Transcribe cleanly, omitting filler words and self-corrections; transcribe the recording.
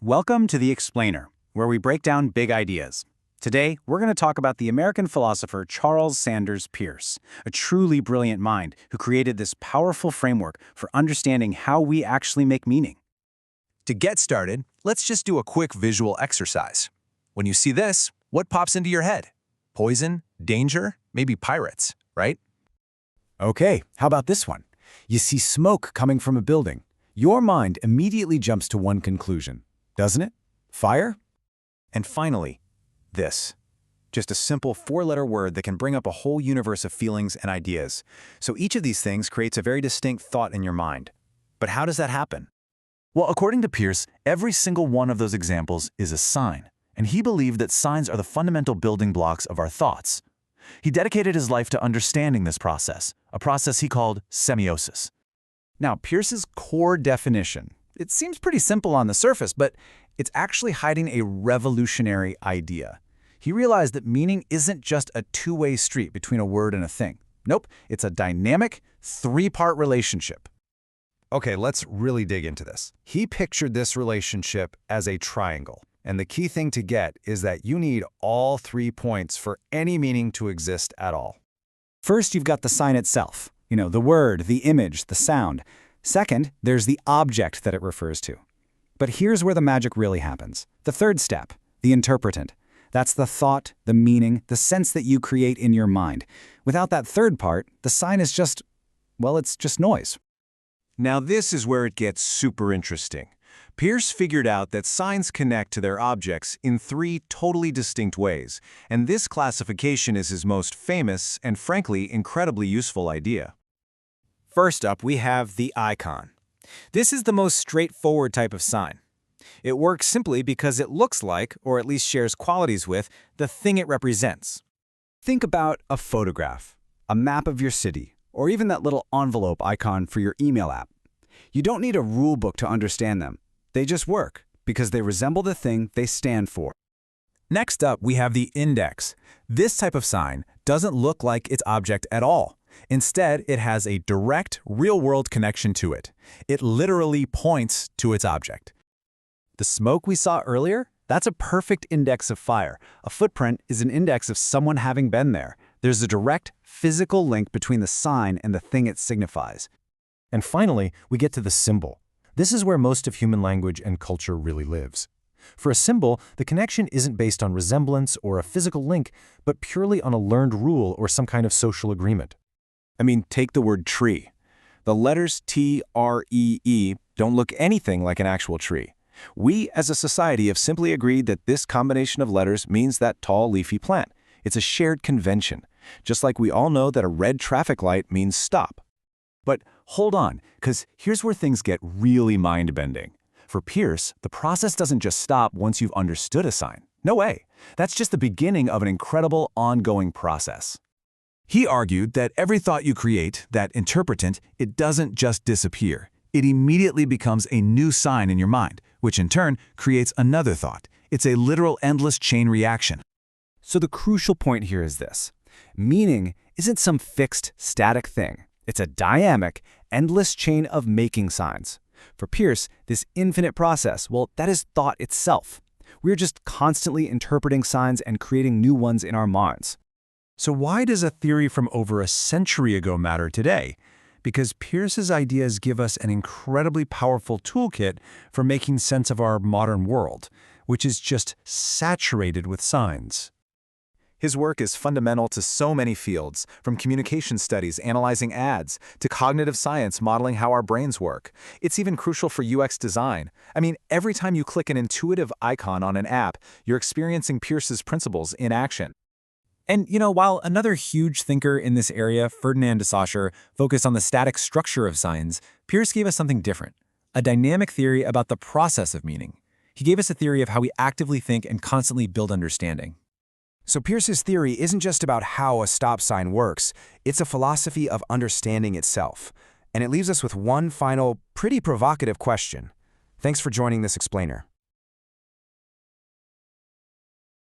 Welcome to The Explainer, where we break down big ideas. Today, we're going to talk about the American philosopher Charles Sanders Peirce, a truly brilliant mind who created this powerful framework for understanding how we actually make meaning. To get started, let's just do a quick visual exercise. When you see this, what pops into your head? Poison, danger, maybe pirates, right? Okay, how about this one? You see smoke coming from a building. Your mind immediately jumps to one conclusion, doesn't it? Fire? And finally, this. Just a simple four-letter word that can bring up a whole universe of feelings and ideas. So each of these things creates a very distinct thought in your mind. But how does that happen? Well, according to Peirce, every single one of those examples is a sign, and he believed that signs are the fundamental building blocks of our thoughts. He dedicated his life to understanding this process, a process he called semiotics. Now, Peirce's core definition, it seems pretty simple on the surface, but it's actually hiding a revolutionary idea. He realized that meaning isn't just a two-way street between a word and a thing. Nope, it's a dynamic, three-part relationship. Okay, let's really dig into this. He pictured this relationship as a triangle. And the key thing to get is that you need all 3 points for any meaning to exist at all. First, you've got the sign itself. The word, the image, the sound. Second, there's the object that it refers to. But here's where the magic really happens. The third step, the interpretant. That's the thought, the meaning, the sense that you create in your mind. Without that third part, the sign is just, well, it's just noise. Now this is where it gets super interesting. Peirce figured out that signs connect to their objects in 3 totally distinct ways, and this classification is his most famous and frankly incredibly useful idea. First up, we have the icon. This is the most straightforward type of sign. It works simply because it looks like, or at least shares qualities with, the thing it represents. Think about a photograph, a map of your city, or even that little envelope icon for your email app. You don't need a rule book to understand them. They just work because they resemble the thing they stand for. Next up, we have the index. This type of sign doesn't look like its object at all. Instead, it has a direct, real-world connection to it. It literally points to its object. The smoke we saw earlier, that's a perfect index of fire. A footprint is an index of someone having been there. There's a direct, physical link between the sign and the thing it signifies. And finally, we get to the symbol. This is where most of human language and culture really lives. For a symbol, the connection isn't based on resemblance or a physical link, but purely on a learned rule or some kind of social agreement. I mean, take the word tree. The letters T, R, E, E don't look anything like an actual tree. We, as a society, have simply agreed that this combination of letters means that tall, leafy plant. It's a shared convention, just like we all know that a red traffic light means stop. But hold on, because here's where things get really mind-bending. For Peirce, the process doesn't just stop once you've understood a sign. No way. That's just the beginning of an incredible, ongoing process. He argued that every thought you create, that interpretant, it doesn't just disappear. It immediately becomes a new sign in your mind, which in turn creates another thought. It's a literal endless chain reaction. So the crucial point here is this. Meaning isn't some fixed, static thing. It's a dynamic, endless chain of making signs. For Peirce, this infinite process, well, that is thought itself. We're just constantly interpreting signs and creating new ones in our minds. So why does a theory from over a century ago matter today? Because Peirce's ideas give us an incredibly powerful toolkit for making sense of our modern world, which is just saturated with signs. His work is fundamental to so many fields, from communication studies analyzing ads to cognitive science modeling how our brains work. It's even crucial for UX design. I mean, every time you click an intuitive icon on an app, you're experiencing Peirce's principles in action. And, while another huge thinker in this area, Ferdinand de Saussure, focused on the static structure of signs, Peirce gave us something different, a dynamic theory about the process of meaning. He gave us a theory of how we actively think and constantly build understanding. So Peirce's theory isn't just about how a stop sign works, it's a philosophy of understanding itself. And it leaves us with one final, pretty provocative question. Thanks for joining this explainer.